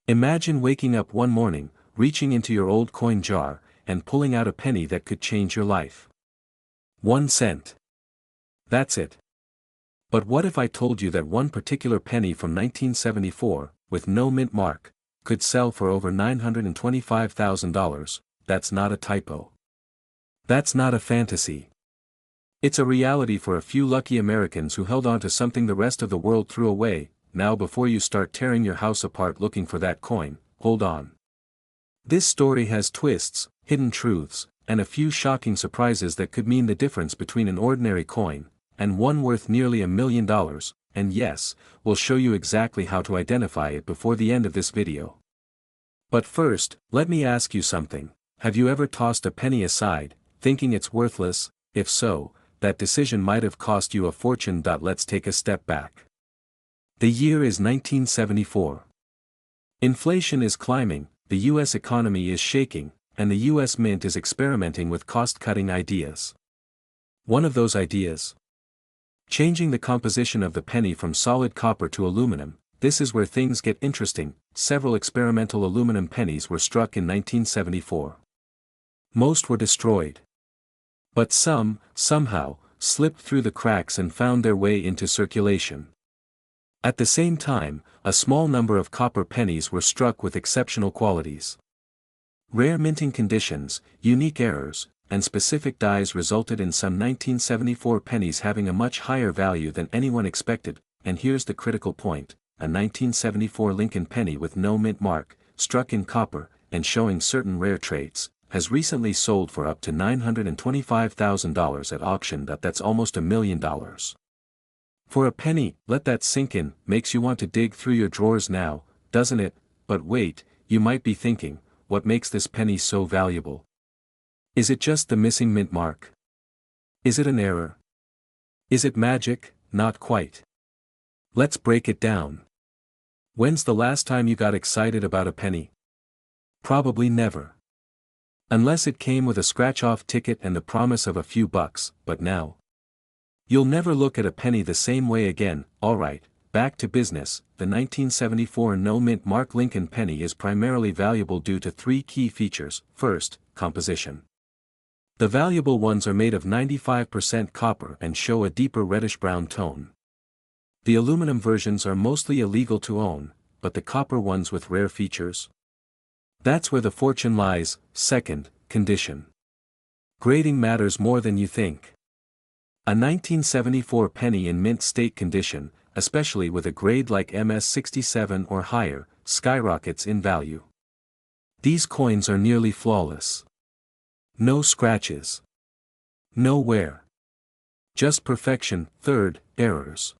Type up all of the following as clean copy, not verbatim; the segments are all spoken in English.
Imagine waking up one morning, reaching into your old coin jar, and pulling out a penny that could change your life. 1 cent. That's it. But what if I told you that one particular penny from 1974, with no mint mark, could sell for over $925,000? That's not a typo. That's not a fantasy. It's a reality for a few lucky Americans who held on to something the rest of the world threw away. Now, before you start tearing your house apart looking for that coin, hold on. This story has twists, hidden truths, and a few shocking surprises that could mean the difference between an ordinary coin and one worth nearly $1 million, and yes, we'll show you exactly how to identify it before the end of this video. But first, let me ask you something. Have you ever tossed a penny aside, thinking it's worthless? If so, that decision might have cost you a fortune. Let's take a step back. The year is 1974. Inflation is climbing, the US economy is shaking, and the US Mint is experimenting with cost-cutting ideas. One of those ideas? Changing the composition of the penny from solid copper to aluminum. This is where things get interesting. Several experimental aluminum pennies were struck in 1974. Most were destroyed. But some, somehow, slipped through the cracks and found their way into circulation. At the same time, a small number of copper pennies were struck with exceptional qualities. Rare minting conditions, unique errors, and specific dyes resulted in some 1974 pennies having a much higher value than anyone expected. And here's the critical point: a 1974 Lincoln penny with no mint mark, struck in copper, and showing certain rare traits, has recently sold for up to $925,000 at auction. That's almost $1 million. For a penny, let that sink in. Makes you want to dig through your drawers now, doesn't it? But wait, you might be thinking, what makes this penny so valuable? Is it just the missing mint mark? Is it an error? Is it magic? Not quite. Let's break it down. When's the last time you got excited about a penny? Probably never. Unless it came with a scratch-off ticket and the promise of a few bucks. But now, you'll never look at a penny the same way again. Alright, back to business. The 1974 no mint mark Lincoln penny is primarily valuable due to three key features. First, composition. The valuable ones are made of 95% copper and show a deeper reddish-brown tone. The aluminum versions are mostly illegal to own, but the copper ones with rare features? That's where the fortune lies. Second, condition. Grading matters more than you think. A 1974 penny in mint state condition, especially with a grade like MS67 or higher, skyrockets in value. These coins are nearly flawless. No scratches. No wear. Just perfection. Third, errors.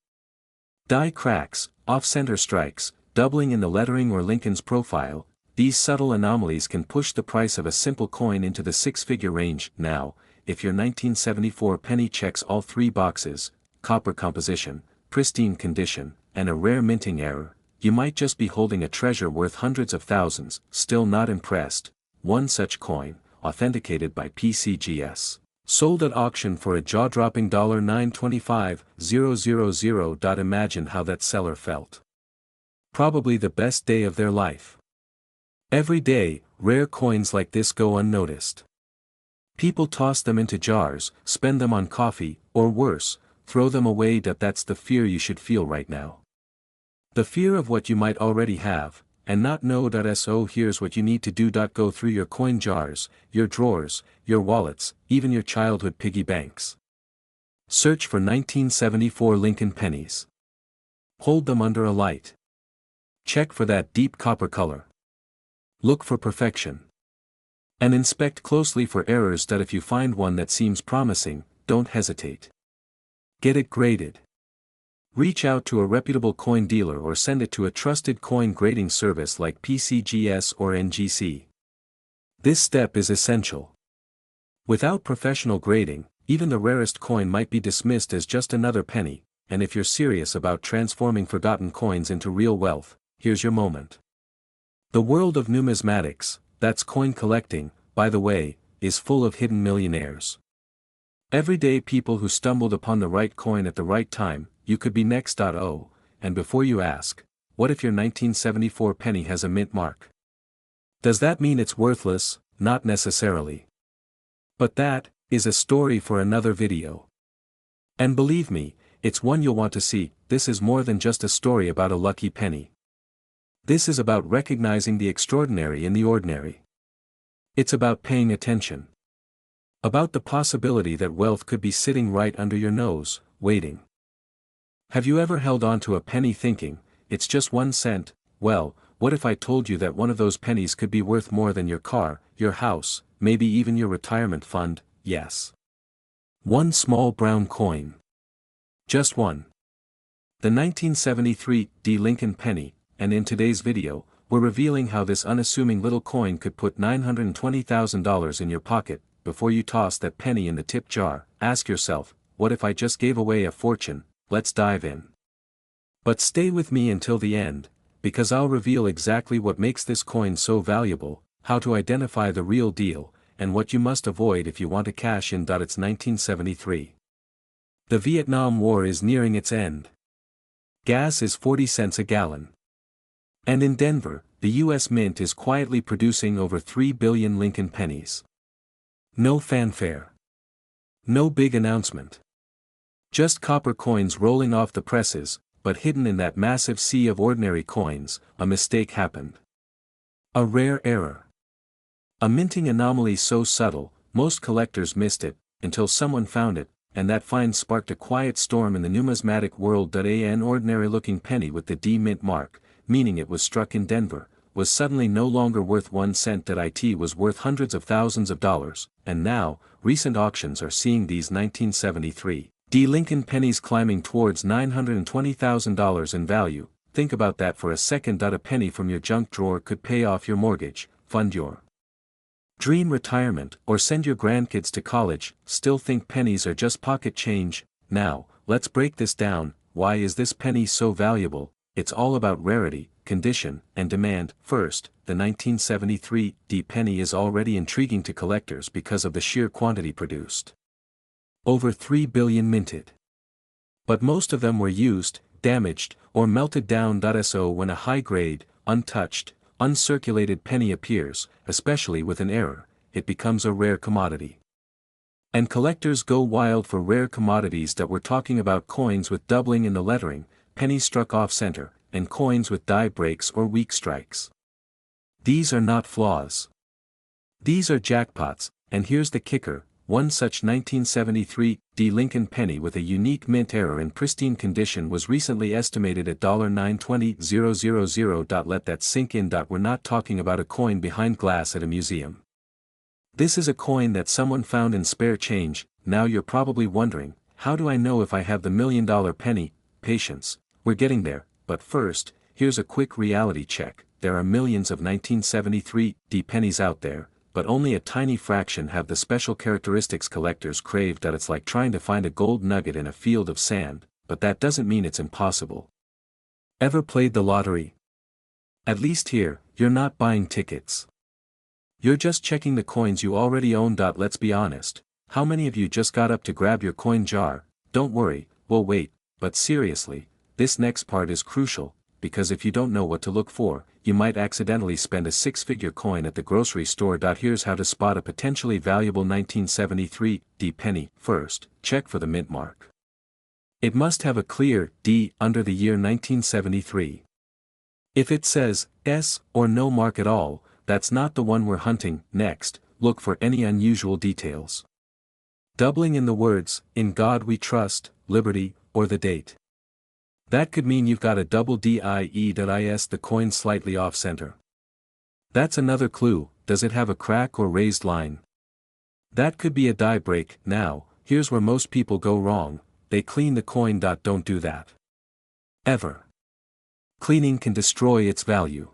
Die cracks, off-center strikes, doubling in the lettering or Lincoln's profile. These subtle anomalies can push the price of a simple coin into the six-figure range. Now, if your 1974 penny checks all three boxes, copper composition, pristine condition, and a rare minting error, you might just be holding a treasure worth hundreds of thousands. Still not impressed? One such coin, authenticated by PCGS, sold at auction for a jaw-dropping $925,000. Imagine how that seller felt. Probably the best day of their life. Every day, rare coins like this go unnoticed. People toss them into jars, spend them on coffee, or worse, throw them away. That's the fear you should feel right now. The fear of what you might already have, and not know. So here's what you need to do. Go through your coin jars, your drawers, your wallets, even your childhood piggy banks. Search for 1974 Lincoln pennies. Hold them under a light. Check for that deep copper color. Look for perfection. And inspect closely for errors. If you find one that seems promising, don't hesitate. Get it graded. Reach out to a reputable coin dealer or send it to a trusted coin grading service like PCGS or NGC. This step is essential. Without professional grading, even the rarest coin might be dismissed as just another penny, and if you're serious about transforming forgotten coins into real wealth, here's your moment. The world of numismatics, that's coin collecting, by the way, is full of hidden millionaires. Everyday people who stumbled upon the right coin at the right time. You could be next. Oh, and before you ask, what if your 1974 penny has a mint mark? Does that mean it's worthless? Not necessarily. But that is a story for another video. And believe me, it's one you'll want to see. This is more than just a story about a lucky penny. This is about recognizing the extraordinary in the ordinary. It's about paying attention. About the possibility that wealth could be sitting right under your nose, waiting. Have you ever held on to a penny thinking, it's just 1 cent? Well, what if I told you that one of those pennies could be worth more than your car, your house, maybe even your retirement fund? Yes. One small brown coin. Just one. The 1973 D. Lincoln penny, and in today's video, we're revealing how this unassuming little coin could put $920,000 in your pocket. Before you toss that penny in the tip jar, ask yourself, what if I just gave away a fortune? Let's dive in. But stay with me until the end, because I'll reveal exactly what makes this coin so valuable, how to identify the real deal, and what you must avoid if you want to cash in. It's 1973. The Vietnam War is nearing its end. Gas is 40 cents a gallon. And in Denver, the U.S. Mint is quietly producing over 3 billion Lincoln pennies. No fanfare. No big announcement. Just copper coins rolling off the presses, but hidden in that massive sea of ordinary coins, a mistake happened. A rare error. A minting anomaly so subtle, most collectors missed it, until someone found it, and that find sparked a quiet storm in the numismatic world. An ordinary-looking penny with the D mint mark, meaning it was struck in Denver, was suddenly no longer worth 1 cent. It was worth hundreds of thousands of dollars, and now, recent auctions are seeing these 1973 D. Lincoln pennies climbing towards $920,000 in value. Think about that for a second. A penny from your junk drawer could pay off your mortgage, fund your dream retirement, or send your grandkids to college. Still think pennies are just pocket change? Now, let's break this down. Why is this penny so valuable? It's all about rarity, condition, and demand. First, the 1973 D penny is already intriguing to collectors because of the sheer quantity produced. Over 3 billion minted. But most of them were used, damaged, or melted down. So when a high-grade, untouched, uncirculated penny appears, especially with an error, it becomes a rare commodity. And collectors go wild for rare commodities. We're talking about coins with doubling in the lettering, pennies struck off-center, and coins with die breaks or weak strikes. These are not flaws. These are jackpots, and here's the kicker. One such 1973 D. Lincoln penny with a unique mint error in pristine condition was recently estimated at $920,000. Let that sink in. We're not talking about a coin behind glass at a museum. This is a coin that someone found in spare change. Now you're probably wondering, how do I know if I have the $1 million penny? Patience, we're getting there, but first, here's a quick reality check. There are millions of 1973 D pennies out there, but only a tiny fraction have the special characteristics collectors crave. It's like trying to find a gold nugget in a field of sand, but that doesn't mean it's impossible. Ever played the lottery? At least here, you're not buying tickets. You're just checking the coins you already own. Let's be honest, how many of you just got up to grab your coin jar? Don't worry, we'll wait, but seriously, this next part is crucial, because if you don't know what to look for, you might accidentally spend a 6-figure coin at the grocery store. Here's how to spot a potentially valuable 1973 D penny. First, check for the mint mark. It must have a clear D under the year 1973. If it says S or no mark at all, that's not the one we're hunting. Next, look for any unusual details. Doubling in the words, "In God We Trust," "Liberty," or the date. That could mean you've got a double DIE.is, the coin slightly off-center. That's another clue. Does it have a crack or raised line? That could be a die break. Now, here's where most people go wrong. They clean the coin. Don't do that. Ever. Cleaning can destroy its value.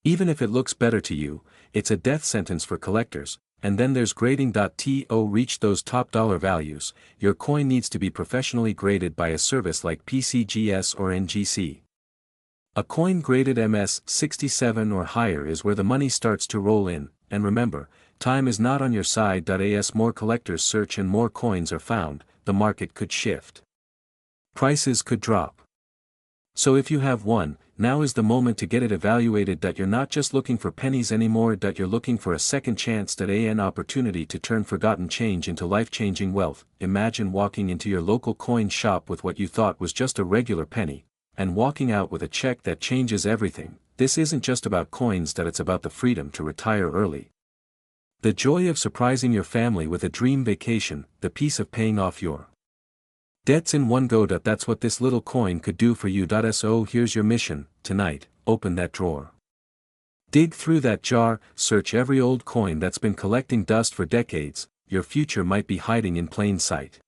Even if it looks better to you, it's a death sentence for collectors. And then there's grading. To reach those top dollar values, your coin needs to be professionally graded by a service like PCGS or NGC. A coin graded MS67 or higher is where the money starts to roll in, and remember, time is not on your side. As more collectors search and more coins are found, the market could shift. Prices could drop. So if you have one, now is the moment to get it evaluated. That you're not just looking for pennies anymore, that you're looking for a second chance, that an opportunity to turn forgotten change into life-changing wealth. Imagine walking into your local coin shop with what you thought was just a regular penny, and walking out with a check that changes everything. This isn't just about coins, that it's about the freedom to retire early. The joy of surprising your family with a dream vacation, the peace of paying off your debts in one go. That's what this little coin could do for you. So here's your mission, tonight: open that drawer. Dig through that jar, search every old coin that's been collecting dust for decades. Your future might be hiding in plain sight.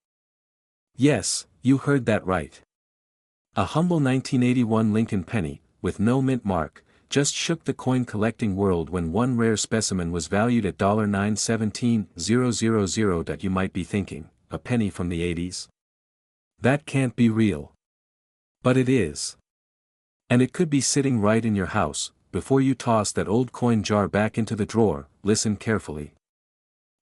Yes, you heard that right. A humble 1981 Lincoln penny, with no mint mark, just shook the coin collecting world when one rare specimen was valued at $917,000. You might be thinking, a penny from the 80s? That can't be real. But it is. And it could be sitting right in your house. Before you toss that old coin jar back into the drawer, listen carefully.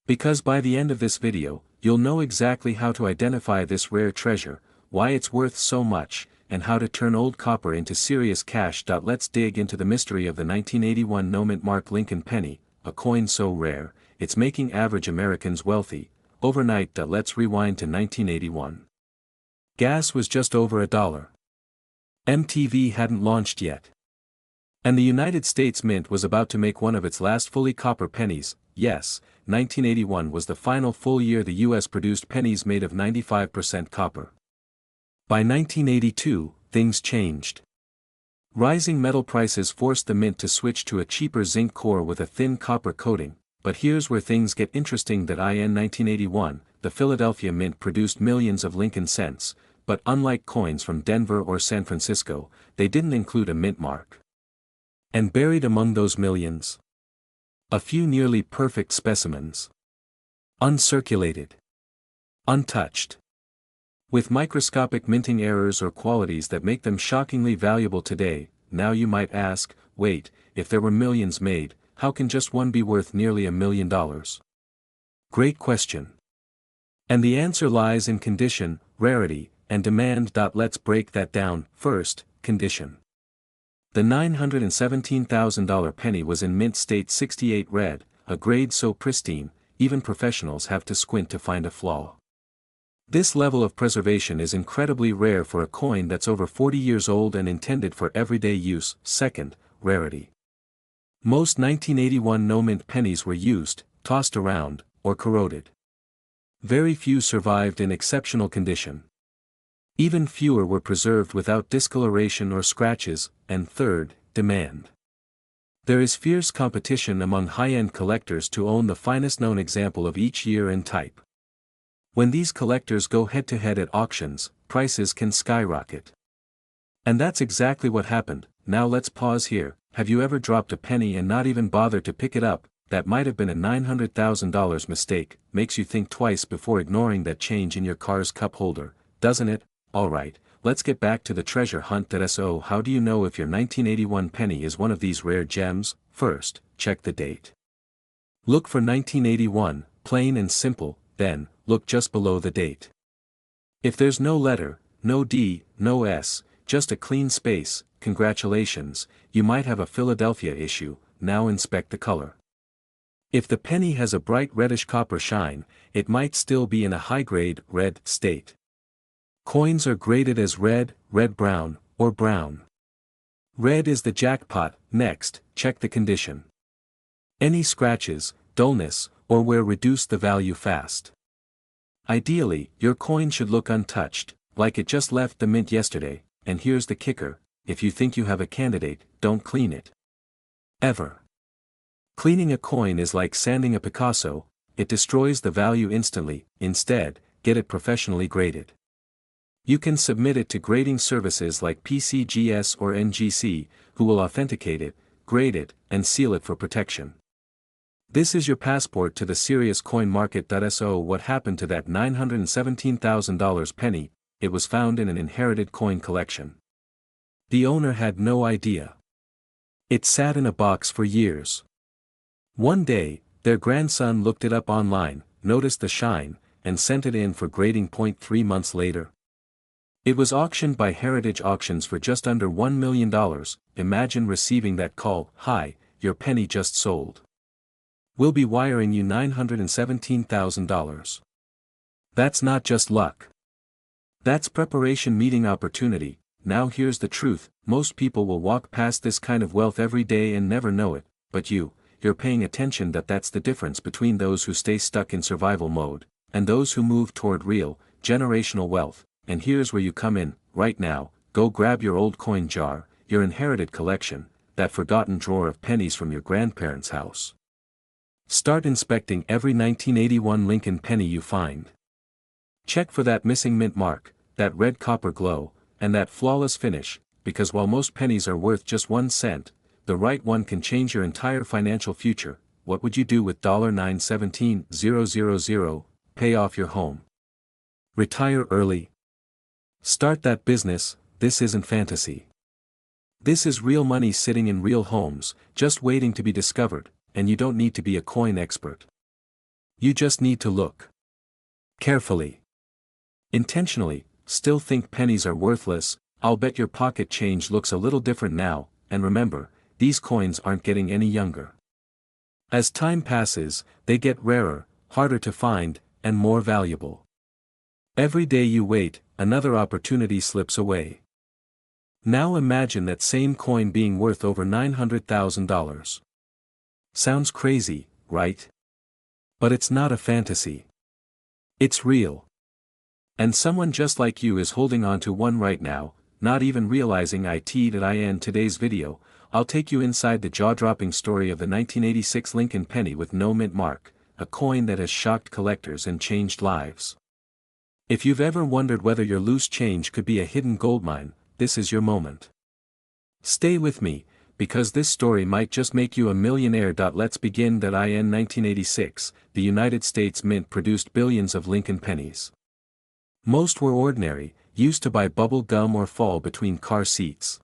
Because by the end of this video, you'll know exactly how to identify this rare treasure, why it's worth so much, and how to turn old copper into serious cash. Let's dig into the mystery of the 1981 no-mint mark Lincoln penny, a coin so rare, it's making average Americans wealthy, overnight. Let's rewind to 1981. Gas was just over $1. MTV hadn't launched yet. And the United States Mint was about to make one of its last fully copper pennies. Yes, 1981 was the final full year the US produced pennies made of 95% copper. By 1982, things changed. Rising metal prices forced the mint to switch to a cheaper zinc core with a thin copper coating. But here's where things get interesting. In 1981, the Philadelphia Mint produced millions of Lincoln cents, but unlike coins from Denver or San Francisco, they didn't include a mint mark. And buried among those millions, a few nearly perfect specimens. Uncirculated. Untouched. With microscopic minting errors or qualities that make them shockingly valuable today. Now you might ask, wait, if there were millions made, how can just one be worth nearly $1 million? Great question. And the answer lies in condition, rarity, and demand. Let's break that down. First, condition. The $917,000 penny was in mint state 68 red, a grade so pristine, even professionals have to squint to find a flaw. This level of preservation is incredibly rare for a coin that's over 40 years old and intended for everyday use. Second, rarity. Most 1981 no-mint pennies were used, tossed around, or corroded. Very few survived in exceptional condition. Even fewer were preserved without discoloration or scratches. And third, demand. There is fierce competition among high-end collectors to own the finest known example of each year and type. When these collectors go head-to-head at auctions, prices can skyrocket. And that's exactly what happened. Now let's pause here. Have you ever dropped a penny and not even bothered to pick it up? That might have been a $900,000 mistake. Makes you think twice before ignoring that change in your car's cup holder, doesn't it? Alright, let's get back to the treasure hunt. So how do you know if your 1981 penny is one of these rare gems? First, check the date. Look for 1981, plain and simple. Then, look just below the date. If there's no letter, no D, no S, just a clean space, congratulations, you might have a Philadelphia issue. Now inspect the color. If the penny has a bright reddish copper shine, it might still be in a high-grade, red, state. Coins are graded as red, red-brown, or brown. Red is the jackpot. Next, check the condition. Any scratches, dullness, or wear reduce the value fast. Ideally, your coin should look untouched, like it just left the mint yesterday. And here's the kicker, if you think you have a candidate, don't clean it. Ever. Cleaning a coin is like sanding a Picasso, it destroys the value instantly. Instead, get it professionally graded. You can submit it to grading services like PCGS or NGC, who will authenticate it, grade it, and seal it for protection. This is your passport to the serious coin market. So what happened to that $917,000 penny? It was found in an inherited coin collection. The owner had no idea. It sat in a box for years. One day, their grandson looked it up online, noticed the shine, and sent it in for grading. 3 months later, It was auctioned by Heritage Auctions for just under $1 million. Imagine receiving that call: "Hi, your penny just sold. We'll be wiring you $917,000. That's not just luck. That's preparation meeting opportunity. Now here's the truth: most people will walk past this kind of wealth every day and never know it, but you're paying attention. That's the difference between those who stay stuck in survival mode, and those who move toward real, generational wealth. And here's where you come in. Right now, go grab your old coin jar, your inherited collection, that forgotten drawer of pennies from your grandparents' house. Start inspecting every 1981 Lincoln penny you find. Check for that missing mint mark, that red copper glow, and that flawless finish, because while most pennies are worth just 1 cent, the right one can change your entire financial future. What would you do with $917,000? Pay off your home. Retire early. Start that business. This isn't fantasy. This is real money sitting in real homes, just waiting to be discovered, and you don't need to be a coin expert. You just need to look carefully. Intentionally. Still think pennies are worthless? I'll bet your pocket change looks a little different now, and remember, these coins aren't getting any younger. As time passes, they get rarer, harder to find, and more valuable. Every day you wait, another opportunity slips away. Now imagine that same coin being worth over $900,000. Sounds crazy, right? But it's not a fantasy. It's real. And someone just like you is holding on to one right now, not even realizing it. In today's video, I'll take you inside the jaw-dropping story of the 1986 Lincoln penny with no mint mark, a coin that has shocked collectors and changed lives. If you've ever wondered whether your loose change could be a hidden goldmine, this is your moment. Stay with me, because this story might just make you a millionaire. Let's begin. In 1986, the United States Mint produced billions of Lincoln pennies. Most were ordinary, used to buy bubble gum or fall between car seats.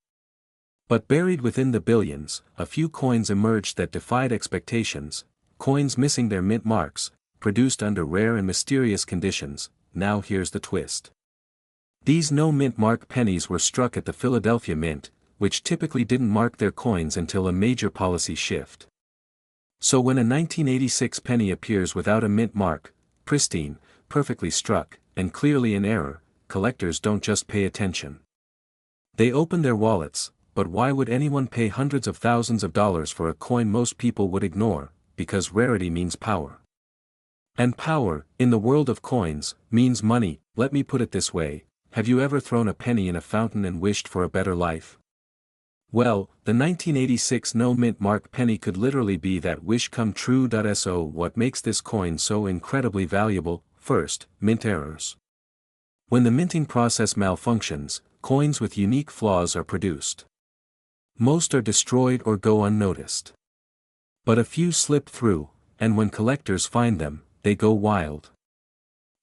But buried within the billions, a few coins emerged that defied expectations, coins missing their mint marks, produced under rare and mysterious conditions. Now here's the twist. These no mint mark pennies were struck at the Philadelphia Mint, which typically didn't mark their coins until a major policy shift. So when a 1986 penny appears without a mint mark, pristine, perfectly struck, and clearly in error, collectors don't just pay attention. They open their wallets. But why would anyone pay hundreds of thousands of dollars for a coin most people would ignore? Because rarity means power. And power, in the world of coins, means money. Let me put it this way: have you ever thrown a penny in a fountain and wished for a better life? Well, the 1986 no mint mark penny could literally be that wish come true. So what makes this coin so incredibly valuable? First, mint errors. When the minting process malfunctions, coins with unique flaws are produced. Most are destroyed or go unnoticed. But a few slip through, and when collectors find them, they go wild.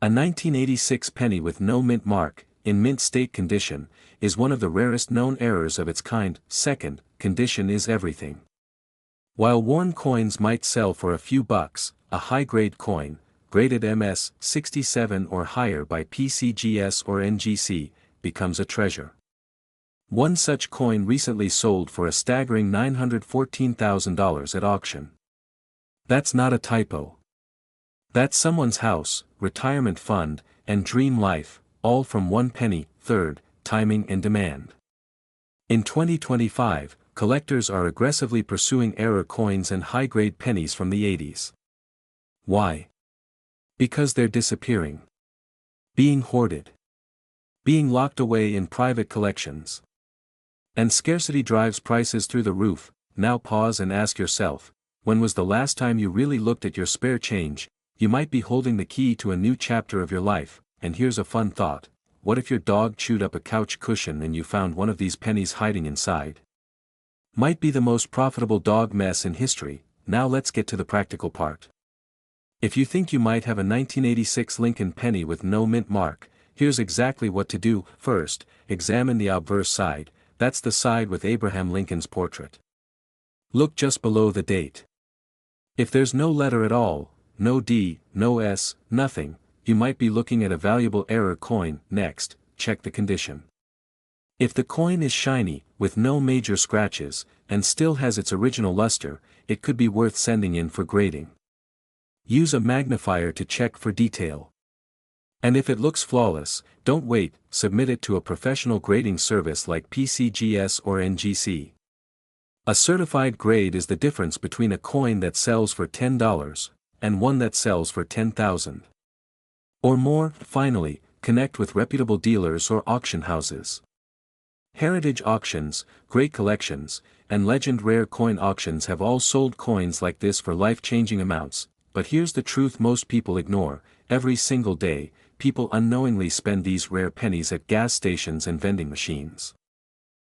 A 1986 penny with no mint mark, in mint state condition, is one of the rarest known errors of its kind. Second, condition is everything. While worn coins might sell for a few bucks, a high-grade coin, graded MS 67 or higher by PCGS or NGC, becomes a treasure. One such coin recently sold for a staggering $914,000 at auction. That's not a typo. That's someone's house, retirement fund, and dream life, all from one penny. Third, timing and demand. In 2025, collectors are aggressively pursuing error coins and high-grade pennies from the 80s. Why? Because they're disappearing. Being hoarded. Being locked away in private collections. And scarcity drives prices through the roof. Now pause and ask yourself, when was the last time you really looked at your spare change? You might be holding the key to a new chapter of your life. And here's a fun thought: what if your dog chewed up a couch cushion and you found one of these pennies hiding inside? Might be the most profitable dog mess in history. Now let's get to the practical part. If you think you might have a 1986 Lincoln penny with no mint mark, here's exactly what to do. First, examine the obverse side. That's the side with Abraham Lincoln's portrait. Look just below the date. If there's no letter at all, no D, no S, nothing, you might be looking at a valuable error coin. Next, check the condition. If the coin is shiny, with no major scratches, and still has its original luster, it could be worth sending in for grading. Use a magnifier to check for detail. And if it looks flawless, don't wait, submit it to a professional grading service like PCGS or NGC. A certified grade is the difference between a coin that sells for $10 and one that sells for $10,000 or more. Finally, connect with reputable dealers or auction houses. Heritage auctions, great collections, and legend rare coin auctions have all sold coins like this for life-changing amounts, but here's the truth most people ignore: every single day, people unknowingly spend these rare pennies at gas stations and vending machines.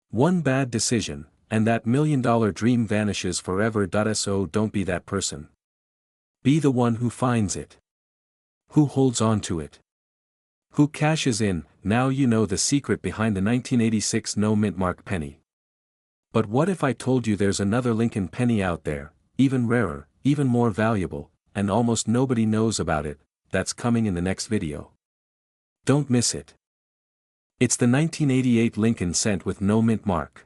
One bad decision, and that million-dollar dream vanishes forever. So don't be that person. Be the one who finds it. Who holds on to it. Who cashes in. Now you know the secret behind the 1986 no mint mark penny. But what if I told you there's another Lincoln penny out there, even rarer, even more valuable, and almost nobody knows about it? That's coming in the next video. Don't miss it. It's the 1988 Lincoln cent with no mint mark.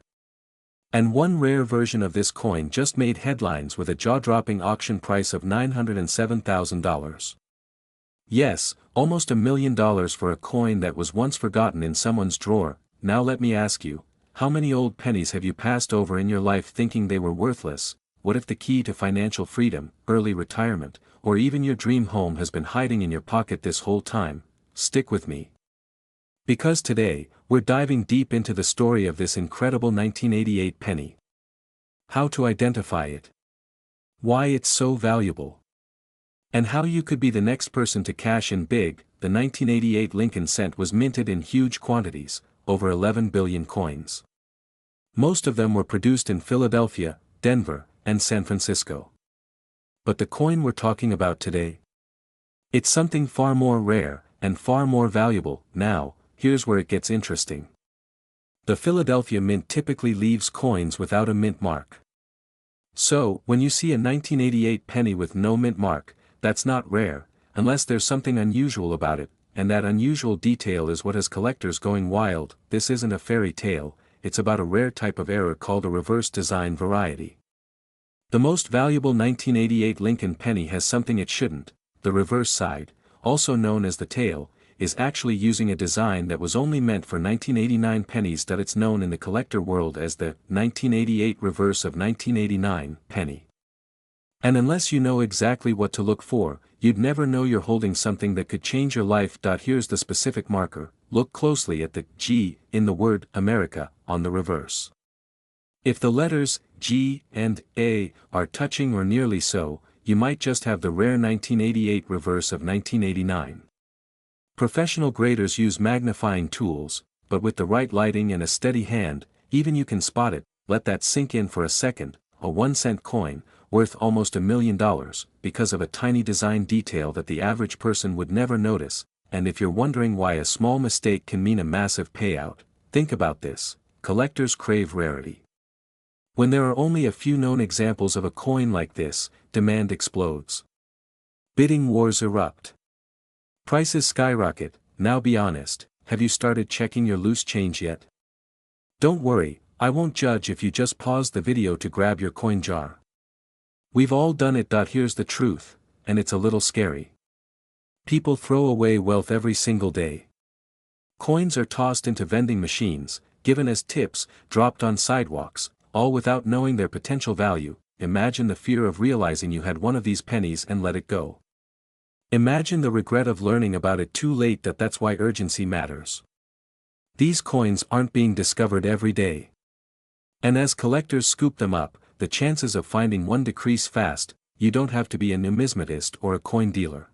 And one rare version of this coin just made headlines with a jaw-dropping auction price of $907,000. Yes, almost $1 million for a coin that was once forgotten in someone's drawer. Now let me ask you, how many old pennies have you passed over in your life thinking they were worthless? What if the key to financial freedom, early retirement, or even your dream home has been hiding in your pocket this whole time? Stick with me. Because today, we're diving deep into the story of this incredible 1988 penny. How to identify it. Why it's so valuable. And how you could be the next person to cash in big. The 1988 Lincoln cent was minted in huge quantities, over 11 billion coins. Most of them were produced in Philadelphia, Denver, and San Francisco. But the coin we're talking about today? It's something far more rare, and far more valuable. Now, here's where it gets interesting. The Philadelphia Mint typically leaves coins without a mint mark. So, when you see a 1988 penny with no mint mark, that's not rare, unless there's something unusual about it, and that unusual detail is what has collectors going wild. This isn't a fairy tale, it's about a rare type of error called a reverse design variety. The most valuable 1988 Lincoln penny has something it shouldn't. The reverse side, also known as the tail, is actually using a design that was only meant for 1989 pennies. It's known in the collector world as the 1988 reverse of 1989 penny. And unless you know exactly what to look for, you'd never know you're holding something that could change your life. Here's the specific marker. Look closely at the G in the word America on the reverse. If the letters G and A are touching or nearly so, you might just have the rare 1988 reverse of 1989. Professional graders use magnifying tools, but with the right lighting and a steady hand, even you can spot it. Let that sink in for a second. A 1-cent coin, worth almost $1 million, because of a tiny design detail that the average person would never notice. And if you're wondering why a small mistake can mean a massive payout, think about this: collectors crave rarity. When there are only a few known examples of a coin like this, demand explodes. Bidding wars erupt. Prices skyrocket. Now be honest, have you started checking your loose change yet? Don't worry, I won't judge if you just pause the video to grab your coin jar. We've all done it. Here's the truth, and it's a little scary. People throw away wealth every single day. Coins are tossed into vending machines, given as tips, dropped on sidewalks, all without knowing their potential value. Imagine the fear of realizing you had one of these pennies and let it go. Imagine the regret of learning about it too late. That's why urgency matters. These coins aren't being discovered every day. And as collectors scoop them up, the chances of finding one decrease fast. You don't have to be a numismatist or a coin dealer.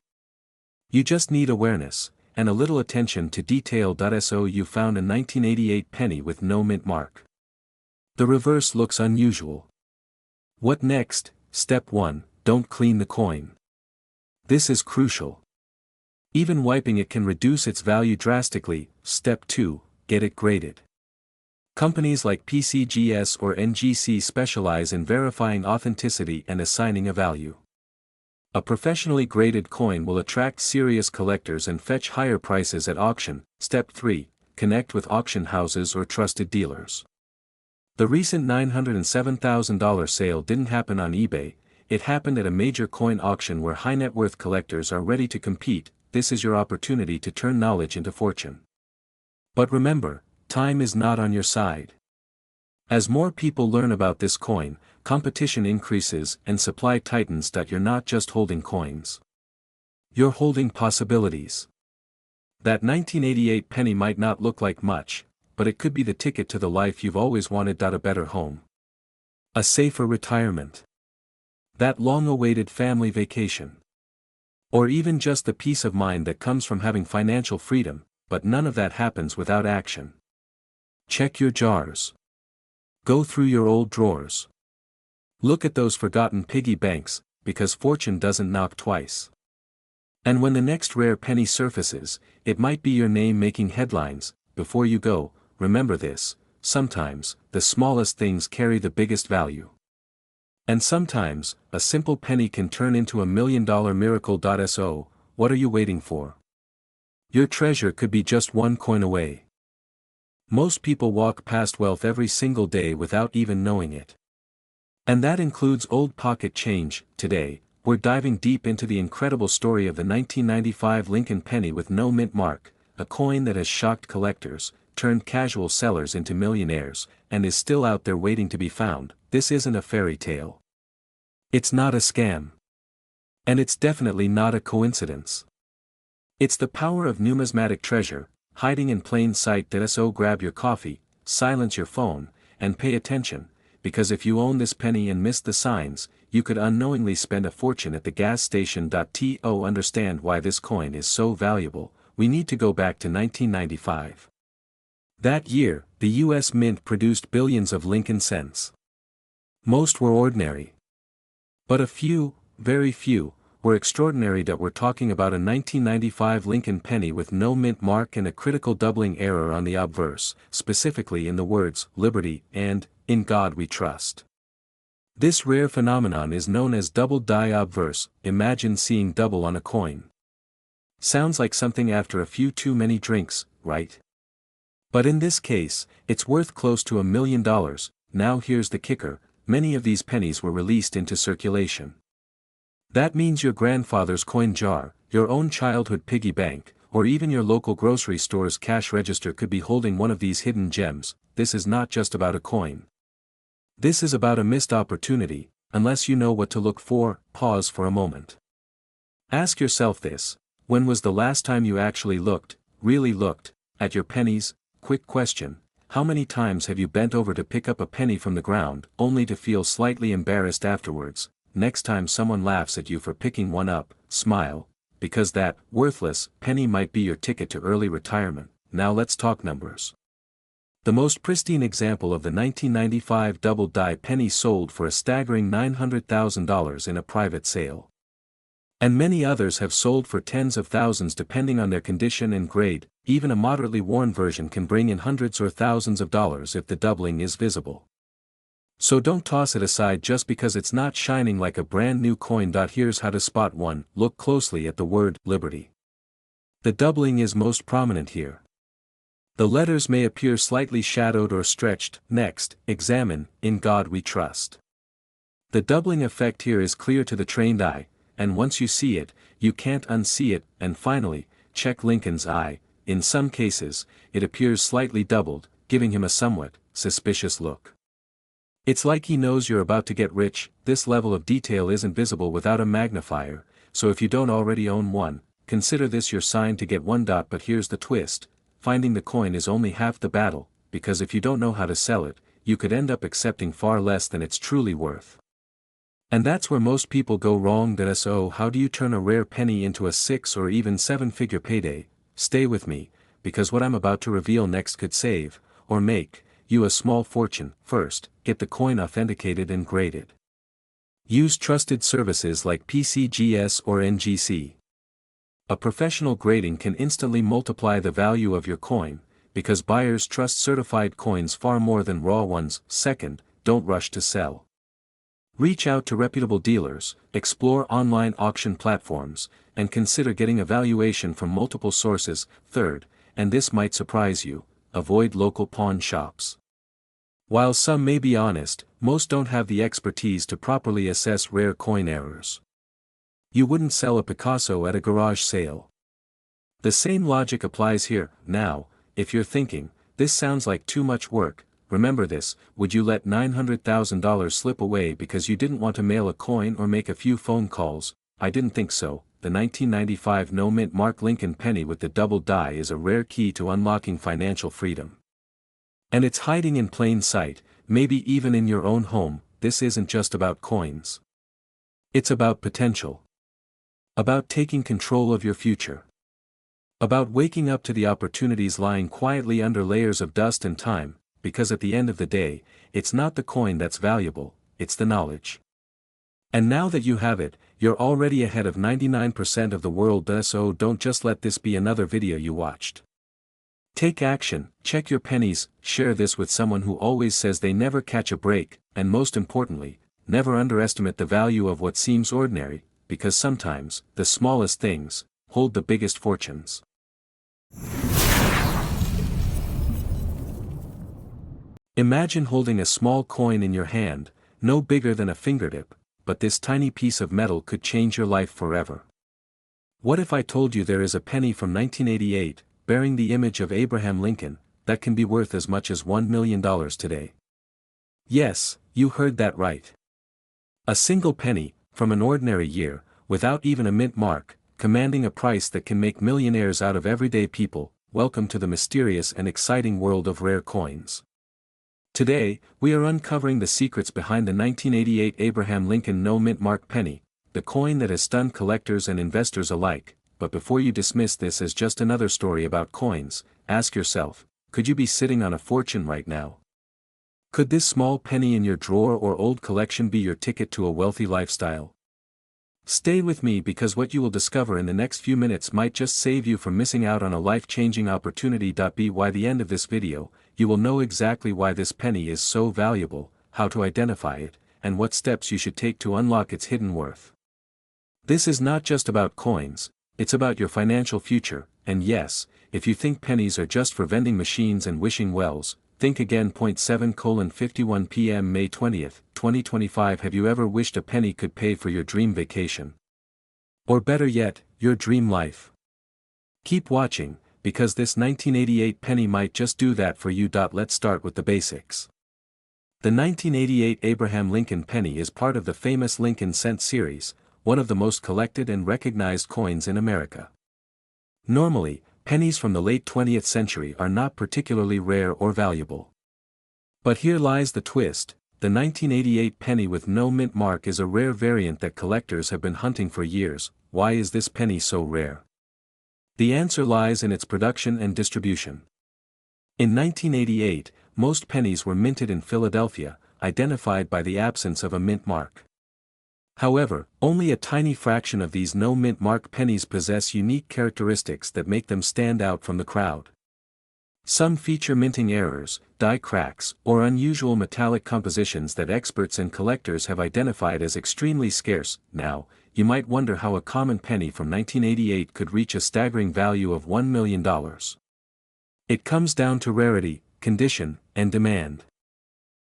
You just need awareness, and a little attention to detail. So you found a 1988 penny with no mint mark. The reverse looks unusual. What next? Step 1, don't clean the coin. This is crucial. Even wiping it can reduce its value drastically. Step 2, get it graded. Companies like PCGS or NGC specialize in verifying authenticity and assigning a value. A professionally graded coin will attract serious collectors and fetch higher prices at auction. Step 3, connect with auction houses or trusted dealers. The recent $907,000 sale didn't happen on eBay, it happened at a major coin auction where high net worth collectors are ready to compete. This is your opportunity to turn knowledge into fortune. But remember, time is not on your side. As more people learn about this coin, competition increases and supply tightens. You're not just holding coins. You're holding possibilities. That 1988 penny might not look like much, but it could be the ticket to the life you've always wanted. A better home. A safer retirement. That long-awaited family vacation. Or even just the peace of mind that comes from having financial freedom, but none of that happens without action. Check your jars. Go through your old drawers. Look at those forgotten piggy banks, because fortune doesn't knock twice. And when the next rare penny surfaces, it might be your name making headlines. Before you go, remember this: sometimes, the smallest things carry the biggest value. And sometimes, a simple penny can turn into $1 million miracle. So, what are you waiting for? Your treasure could be just one coin away. Most people walk past wealth every single day without even knowing it. And that includes old pocket change. Today, we're diving deep into the incredible story of the 1995 Lincoln penny with no mint mark, a coin that has shocked collectors, turned casual sellers into millionaires, and is still out there waiting to be found. This isn't a fairy tale. It's not a scam. And it's definitely not a coincidence. It's the power of numismatic treasure, hiding in plain sight. So grab your coffee, silence your phone, and pay attention, because if you own this penny and miss the signs, you could unknowingly spend a fortune at the gas station. To understand why this coin is so valuable, we need to go back to 1995. That year, the U.S. Mint produced billions of Lincoln cents. Most were ordinary. But a few, very few, were extraordinary. We're talking about a 1995 Lincoln penny with no mint mark and a critical doubling error on the obverse, specifically in the words "Liberty" and "In God We Trust." This rare phenomenon is known as double die obverse. Imagine seeing double on a coin. Sounds like something after a few too many drinks, right? But in this case, it's worth close to $1 million. Now here's the kicker: many of these pennies were released into circulation. That means your grandfather's coin jar, your own childhood piggy bank, or even your local grocery store's cash register could be holding one of these hidden gems. This is not just about a coin. This is about a missed opportunity. Unless you know what to look for, pause for a moment. Ask yourself this: when was the last time you actually looked, really looked, at your pennies? Quick question: how many times have you bent over to pick up a penny from the ground, only to feel slightly embarrassed afterwards? Next time someone laughs at you for picking one up, smile, because that worthless penny might be your ticket to early retirement. Now let's talk numbers. The most pristine example of the 1995 double die penny sold for a staggering $900,000 in a private sale. And many others have sold for tens of thousands depending on their condition and grade. Even a moderately worn version can bring in hundreds or thousands of dollars if the doubling is visible. So don't toss it aside just because it's not shining like a brand new coin. Here's how to spot one: look closely at the word "Liberty." The doubling is most prominent here. The letters may appear slightly shadowed or stretched. Next, examine "In God We Trust." The doubling effect here is clear to the trained eye, and once you see it, you can't unsee it. And finally, check Lincoln's eye. In some cases, it appears slightly doubled, giving him a somewhat suspicious look. It's like he knows you're about to get rich. This level of detail isn't visible without a magnifier, so if you don't already own one, consider this your sign to get one. But here's the twist: finding the coin is only half the battle, because if you don't know how to sell it, you could end up accepting far less than it's truly worth. And that's where most people go wrong. So how do you turn a rare penny into a 6 or even 7-figure payday? Stay with me, because what I'm about to reveal next could save, or make, you a small fortune. First, get the coin authenticated and graded. Use trusted services like PCGS or NGC. A professional grading can instantly multiply the value of your coin, because buyers trust certified coins far more than raw ones. Second, don't rush to sell. Reach out to reputable dealers, explore online auction platforms, and consider getting a valuation from multiple sources. Third, and this might surprise you: avoid local pawn shops. While some may be honest, most don't have the expertise to properly assess rare coin errors. You wouldn't sell a Picasso at a garage sale. The same logic applies here. Now, if you're thinking, this sounds like too much work, remember this: would you let $900,000 slip away because you didn't want to mail a coin or make a few phone calls? I didn't think so. The 1995 no-mint Mark Lincoln penny with the double die is a rare key to unlocking financial freedom. And it's hiding in plain sight, maybe even in your own home. This isn't just about coins. It's about potential. About taking control of your future. About waking up to the opportunities lying quietly under layers of dust and time, because at the end of the day, it's not the coin that's valuable, it's the knowledge. And now that you have it, you're already ahead of 99% of the world. So don't just let this be another video you watched. Take action, check your pennies, share this with someone who always says they never catch a break, and most importantly, never underestimate the value of what seems ordinary, because sometimes, the smallest things hold the biggest fortunes. Imagine holding a small coin in your hand, no bigger than a fingertip, but this tiny piece of metal could change your life forever. What if I told you there is a penny from 1988, bearing the image of Abraham Lincoln, that can be worth as much as $1 million today? Yes, you heard that right. A single penny, from an ordinary year, without even a mint mark, commanding a price that can make millionaires out of everyday people. Welcome to the mysterious and exciting world of rare coins. Today, we are uncovering the secrets behind the 1988 Abraham Lincoln no-mint mark penny, the coin that has stunned collectors and investors alike. But before you dismiss this as just another story about coins, ask yourself, could you be sitting on a fortune right now? Could this small penny in your drawer or old collection be your ticket to a wealthy lifestyle? Stay with me, because what you will discover in the next few minutes might just save you from missing out on a life-changing opportunity. By the end of this video, you will know exactly why this penny is so valuable, how to identify it, and what steps you should take to unlock its hidden worth. This is not just about coins, it's about your financial future, and yes, if you think pennies are just for vending machines and wishing wells, think again. 7:51 p.m. May 20th, 2025. Have you ever wished a penny could pay for your dream vacation? Or better yet, your dream life? Keep watching, because this 1988 penny might just do that for you. Let's start with the basics. The 1988 Abraham Lincoln penny is part of the famous Lincoln cent series, one of the most collected and recognized coins in America. Normally, pennies from the late 20th century are not particularly rare or valuable. But here lies the twist: the 1988 penny with no mint mark is a rare variant that collectors have been hunting for years. Why is this penny so rare? The answer lies in its production and distribution. In 1988, most pennies were minted in Philadelphia, identified by the absence of a mint mark. However, only a tiny fraction of these no-mint mark pennies possess unique characteristics that make them stand out from the crowd. Some feature minting errors, die cracks, or unusual metallic compositions that experts and collectors have identified as extremely scarce. Now, you might wonder how a common penny from 1988 could reach a staggering value of $1 million. It comes down to rarity, condition, and demand.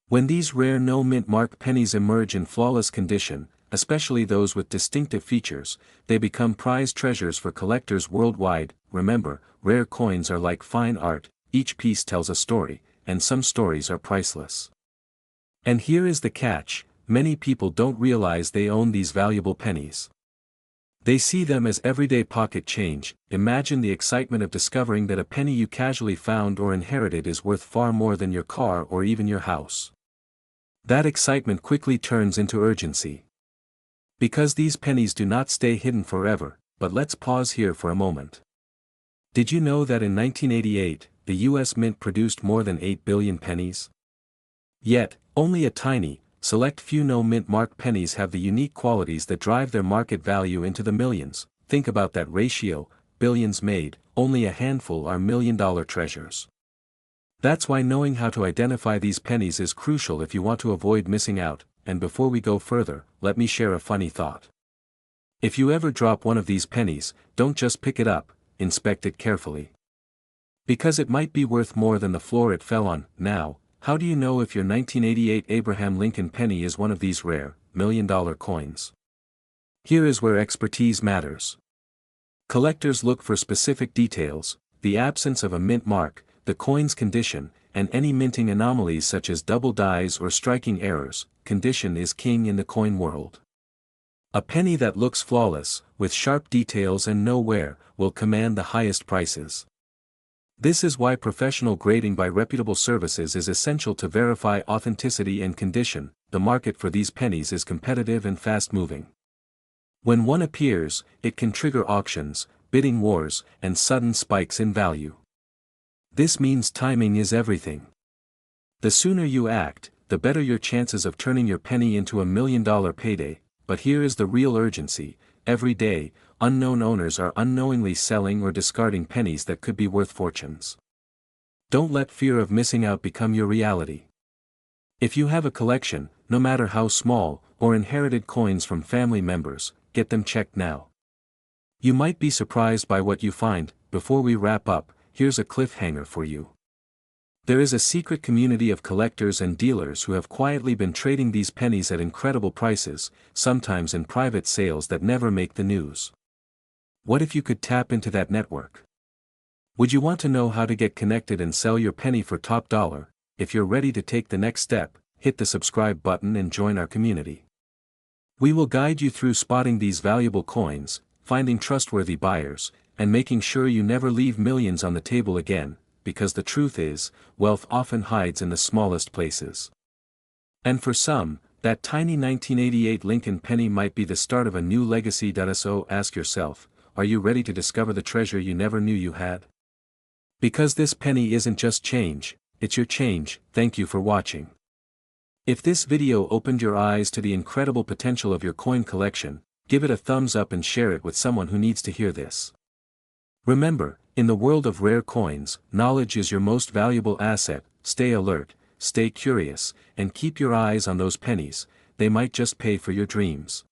When these rare no-mint mark pennies emerge in flawless condition, especially those with distinctive features, they become prized treasures for collectors worldwide. Remember, rare coins are like fine art, each piece tells a story, and some stories are priceless. And here is the catch: many people don't realize they own these valuable pennies. They see them as everyday pocket change. Imagine the excitement of discovering that a penny you casually found or inherited is worth far more than your car or even your house. That excitement quickly turns into urgency. Because these pennies do not stay hidden forever. But let's pause here for a moment. Did you know that in 1988, the US Mint produced more than 8 billion pennies? Yet, only a tiny, select few no-mint mark pennies have the unique qualities that drive their market value into the millions. Think about that ratio: billions made, only a handful are million-dollar treasures. That's why knowing how to identify these pennies is crucial if you want to avoid missing out. And before we go further, let me share a funny thought. If you ever drop one of these pennies, don't just pick it up, inspect it carefully. Because it might be worth more than the floor it fell on. Now, how do you know if your 1988 Abraham Lincoln penny is one of these rare, million-dollar coins? Here is where expertise matters. Collectors look for specific details: the absence of a mint mark, the coin's condition, and any minting anomalies such as double dies or striking errors. Condition is king in the coin world. A penny that looks flawless, with sharp details and no wear, will command the highest prices. This is why professional grading by reputable services is essential to verify authenticity and condition. The market for these pennies is competitive and fast-moving. When one appears, it can trigger auctions, bidding wars, and sudden spikes in value. This means timing is everything. The sooner you act, the better your chances of turning your penny into a million-dollar payday. But here is the real urgency: every day, unknown owners are unknowingly selling or discarding pennies that could be worth fortunes. Don't let fear of missing out become your reality. If you have a collection, no matter how small, or inherited coins from family members, get them checked now. You might be surprised by what you find. Before we wrap up, here's a cliffhanger for you. There is a secret community of collectors and dealers who have quietly been trading these pennies at incredible prices, sometimes in private sales that never make the news. What if you could tap into that network? Would you want to know how to get connected and sell your penny for top dollar? If you're ready to take the next step, hit the subscribe button and join our community. We will guide you through spotting these valuable coins, finding trustworthy buyers, and making sure you never leave millions on the table again, because the truth is, wealth often hides in the smallest places. And for some, that tiny 1988 Lincoln penny might be the start of a new legacy. So ask yourself, are you ready to discover the treasure you never knew you had? Because this penny isn't just change, it's your change. Thank you for watching. If this video opened your eyes to the incredible potential of your coin collection, give it a thumbs up and share it with someone who needs to hear this. Remember, in the world of rare coins, knowledge is your most valuable asset. Stay alert, stay curious, and keep your eyes on those pennies. They might just pay for your dreams.